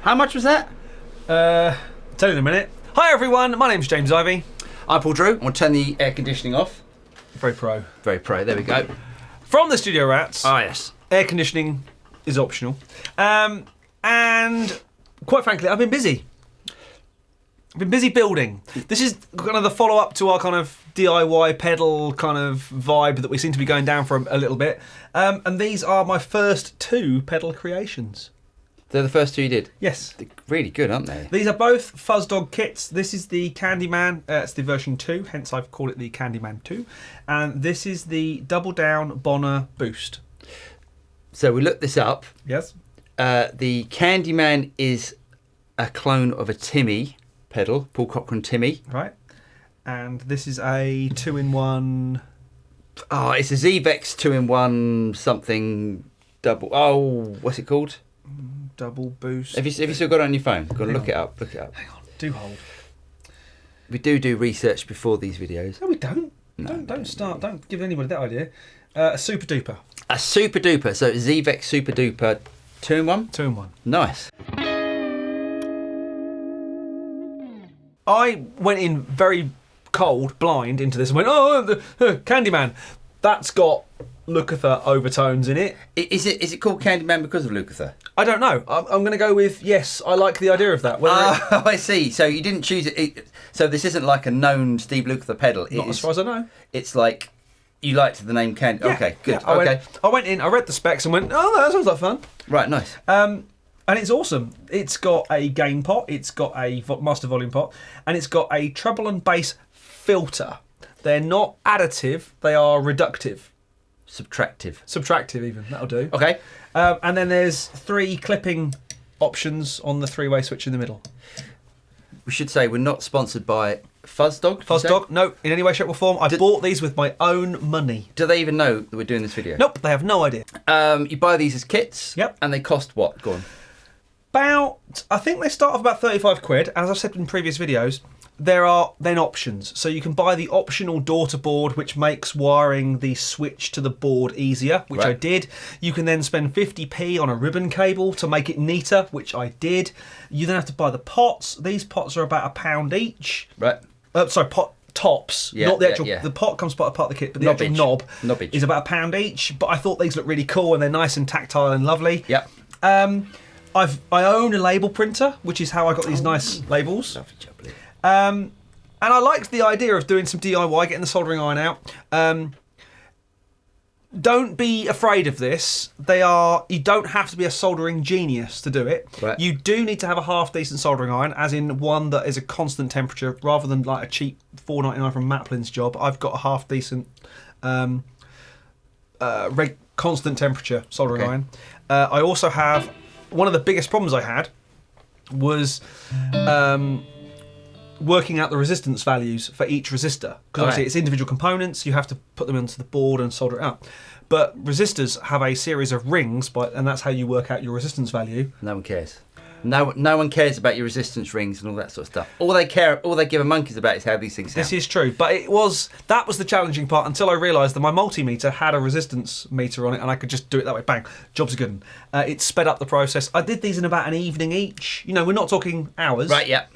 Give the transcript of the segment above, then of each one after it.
How much was that? Tell you in a minute. Hi everyone, my name's James Ivey. I'm Paul Drew. I'll turn the air conditioning off. Very pro. Very pro, there we go. From the Studio Rats. Ah, yes. Air conditioning is optional. And quite frankly, I've been busy. I've been busy building. This is kind of the follow-up to our kind of DIY pedal kind of vibe that we seem to be going down for a little bit. And these are my first 2 pedal creations. They're the first 2 you did? Yes. They're really good, aren't they? These are both Fuzz Dog kits. This is the Candyman, it's the version 2, hence I've called it the Candyman 2. And this is the Double Down Bonner Boost. So we looked this up. Yes. The Candyman is a clone of a Timmy pedal, Paul Cochrane Timmy. Right. And this is a 2-in-1... Oh, it's a Zevex 2-in-1 something double... Oh, what's it called? Double boost. Have you still got it on your phone? Go and look it up. Look it up. Hang on. Do hold. We do research before these videos. No, we don't. No, Don't give anybody that idea. A Supa Dupa. A Supa Dupa. So Zevex Supa Dupa 2-in-1? 2-in-1. Nice. I went in very cold, blind into this and went, Candyman. That's got Lukather overtones in it. Is it called Candyman because of Lukather? I don't know. I'm going to go with yes. I like the idea of that. I see. So you didn't choose it. So this isn't like a known Steve Lukather pedal. Not as far as I know. It's like you liked the name Candy. Yeah, okay, good. Yeah, okay. I went in. I read the specs and went, oh, that sounds like fun. Right, nice. And it's awesome. It's got a gain pot. It's got a master volume pot, and it's got a treble and bass filter. They're not additive. They are reductive. Subtractive even, that'll do. Okay. And then there's 3 clipping options on the 3-way switch in the middle. We should say we're not sponsored by Fuzz Dog. Fuzz Dog? No, in any way, shape or form. I bought these with my own money. Do they even know that we're doing this video? Nope, they have no idea. You buy these as kits. Yep. And they cost what? Go on. I think they start off about 35 quid. As I've said in previous videos, there are then options. So you can buy the optional daughter board, which makes wiring the switch to the board easier, which I did. You can then spend 50p on a ribbon cable to make it neater, which I did. You then have to buy the pots. These pots are about £1 each. Right. Sorry, pot tops. Yeah, not the actual. yeah. The pot comes part of the kit, but the actual knob is about £1 each. But I thought these look really cool and they're nice and tactile and lovely. Yep. I own a label printer, which is how I got these nice labels. Lovely jubbly. And I liked the idea of doing some DIY, getting the soldering iron out. Don't be afraid of this. You don't have to be a soldering genius to do it. Right. You do need to have a half decent soldering iron, as in one that is a constant temperature, rather than like a cheap $4.99 from Maplin's job. I've got a half decent constant temperature soldering iron. I also have, one of the biggest problems I had was working out the resistance values for each resistor, because obviously it's individual components. You have to put them into the board and solder it up. But resistors have a series of rings, and that's how you work out your resistance value. No one cares. No one cares about your resistance rings and all that sort of stuff. All they give a monkey's about is how these things sound. This is true, but that was the challenging part until I realised that my multimeter had a resistance meter on it, and I could just do it that way. Bang, job's good. It sped up the process. I did these in about an evening each. We're not talking hours. Right. Yeah.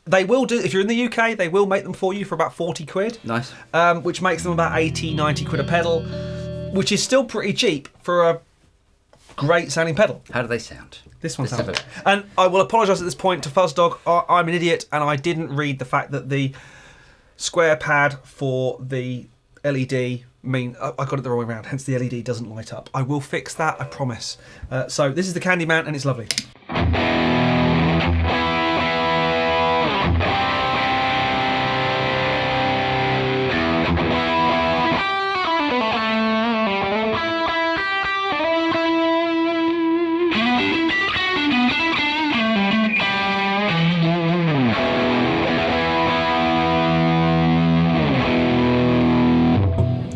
They will do, if you're in the UK, they will make them for you for about 40 quid. Nice. Which makes them about 80, 90 quid a pedal, which is still pretty cheap for a great sounding pedal. How do they sound? This one sounds. And I will apologise at this point to Fuzz Dog. I'm an idiot and I didn't read the fact that the square pad for the LED I got it the wrong way around, hence the LED doesn't light up. I will fix that, I promise. So this is the Candyman and it's lovely.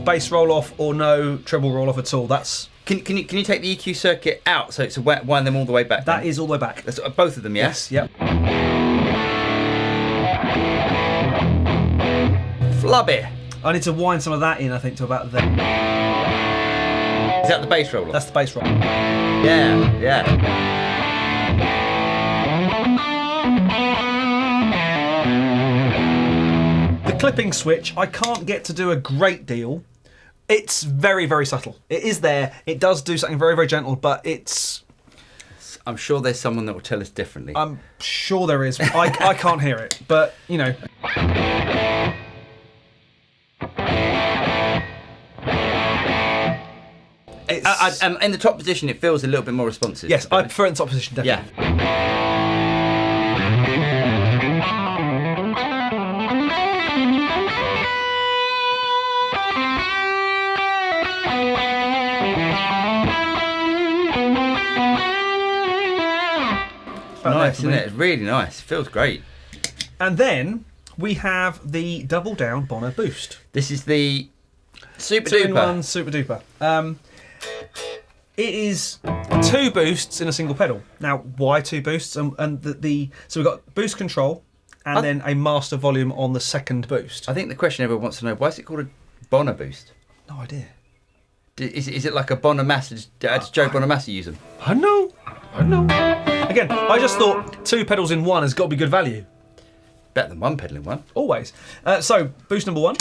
Bass roll off or no treble roll off at all. That's Can you take the EQ circuit out so it's wind them all the way back? That is all the way back. That's both of them, yeah? Yes. Yep. Flubby. I need to wind some of that in, I think, to about there. Is that the bass roll off? That's the bass roll. Yeah. clipping switch, I can't get to do a great deal. It's very, very subtle. It is there. It does do something very, very gentle, but it's... I'm sure there's someone that will tell us differently. I'm sure there is. I can't hear it, but, you know. And in the top position, it feels a little bit more responsive. Yes, I prefer it in top position, definitely. Yeah. Nice, isn't it? It's really nice. It feels great. And then we have the double down Bono boost. This is the Supa Two in Dupa. one Supa Dupa. It is 2 boosts in a single pedal. Now, why 2 boosts? So we've got boost control and then a master volume on the second boost. I think the question everyone wants to know, why is it called a Bono boost? No idea. Is it like a Bonamassa? Does Joe Bonamassa use them? I know. Again, I just thought 2 pedals in one has got to be good value. Better than 1 pedal in one. Always. So, boost number 1.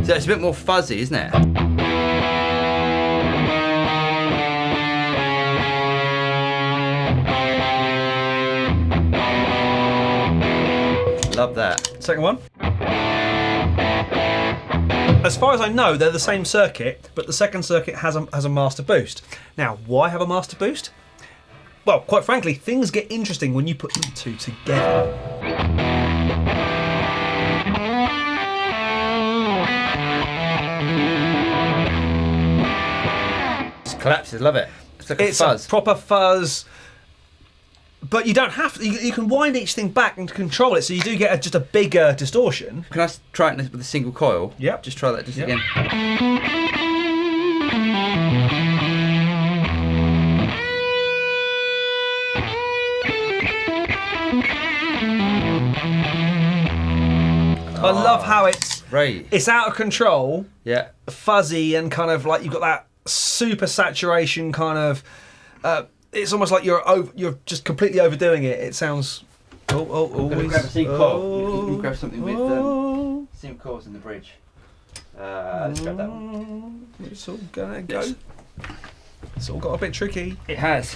So it's a bit more fuzzy, isn't it? Love that. Second one. As far as I know, they're the same circuit, but the second circuit has a master boost. Now, why have a master boost? Well, quite frankly, things get interesting when you put them 2 together. It collapses, love it. It's like a fuzz. A proper fuzz. But you don't have to. You can wind each thing back and control it, so you do get just a bigger distortion. Can I try it with a single coil? Yep. Just try that again. I love how it's Right. It's out of control, Yeah. fuzzy, and kind of like you've got that super saturation kind of. It's almost like you're just completely overdoing it. It sounds. I'm going to grab a single coil. You can grab something with single coils in the bridge. Let's grab that one. It's all gonna go. It's all got a bit tricky. It has.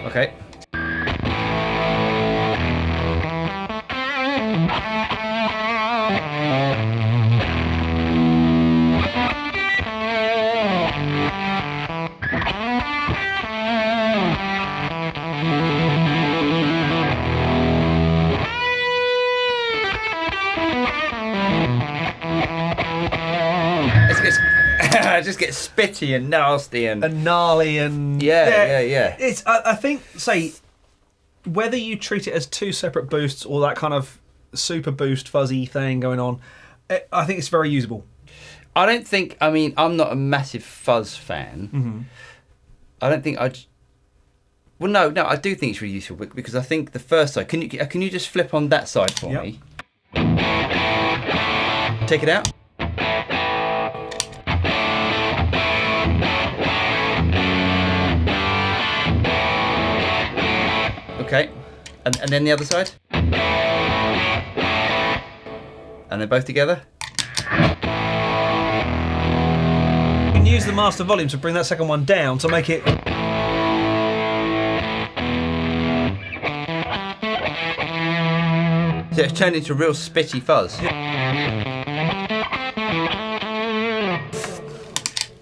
Okay. It just gets spitty and nasty and gnarly and yeah. It's I think whether you treat it as 2 separate boosts or that kind of super boost fuzzy thing going on, I think it's very usable. I don't think. I mean, I'm not a massive fuzz fan. Mm-hmm. I don't think I'd. Well, no, I do think it's really useful because I think the first side. Can you just flip on that side for me? Take it out. Okay, and then the other side, and they're both together. You can use the master volume to bring that second one down to make it. So it's turned into a real spitty fuzz.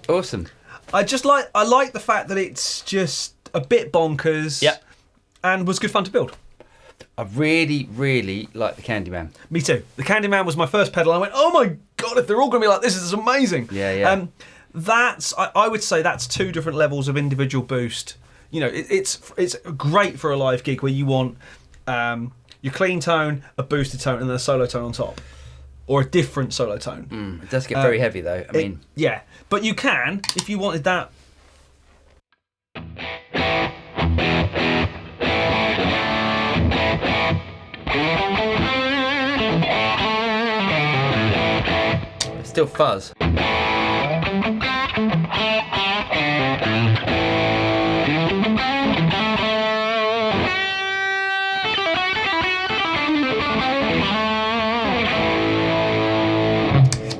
Awesome. I like the fact that it's just a bit bonkers. Yep. And was good fun to build. I really, really like the Candyman. Me too. The Candyman was my first pedal. I went, oh my god! If they're all going to be like this is amazing. Yeah. I would say that's 2 different levels of individual boost. You know, it's great for a live gig where you want your clean tone, a boosted tone, and then a solo tone on top, or a different solo tone. It does get very heavy though. I mean, yeah, but you can if you wanted that. Still fuzz.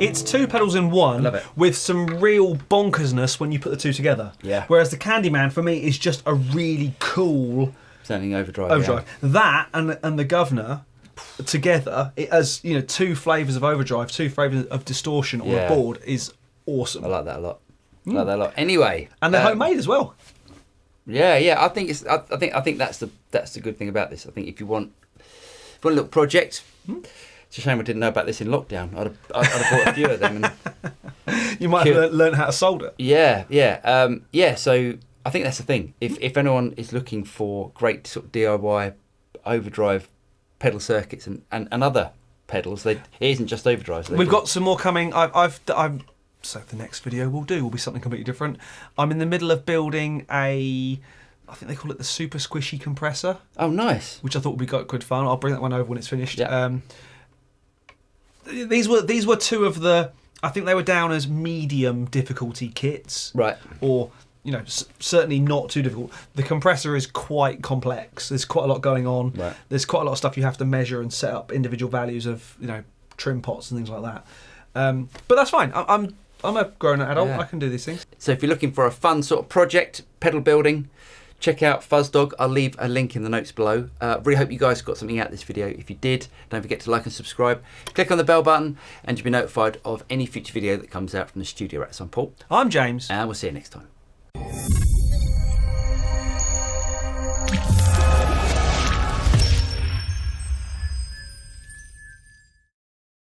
It's two pedals in one, Love it. with some real bonkersness when you put the two together. Yeah. Whereas the Candyman for me is just a really cool Sounding overdrive. overdrive. That and the Governor together, it has, you know, two flavours of overdrive, two flavours of distortion on a board is awesome. I like that a lot. I like that a lot. Anyway, And they're homemade as well. Yeah. I think it's. I think that's the good thing about this. I think if you want a little project. It's a shame I didn't know about this in lockdown. I'd have bought a few of them. And You might have learned how to solder. yeah. So I think that's the thing. If anyone is looking for great sort of DIY overdrive pedal circuits and other pedals, it isn't just overdrives. We've got some more coming. So the next video will be something completely different. I'm in the middle of building I think they call it the super squishy compressor. Oh, nice. Which I thought would be quite good fun. I'll bring that one over when it's finished. Yeah. These were two of the. I think they were down as medium difficulty kits, Right. Or you know, certainly not too difficult. The compressor is quite complex. There's quite a lot going on. Right. There's quite a lot of stuff you have to measure and set up individual values of, you know, trim pots and things like that. But that's fine. I'm a grown adult. Yeah. I can do these things. So if you're looking for a fun sort of project, pedal building, check out Fuzz Dog. I'll leave a link in the notes below. Really hope you guys got something out of this video. If you did, don't forget to like and subscribe. Click on the bell button and you'll be notified of any future video that comes out from the studio. I'm Paul. I'm James. And we'll see you next time.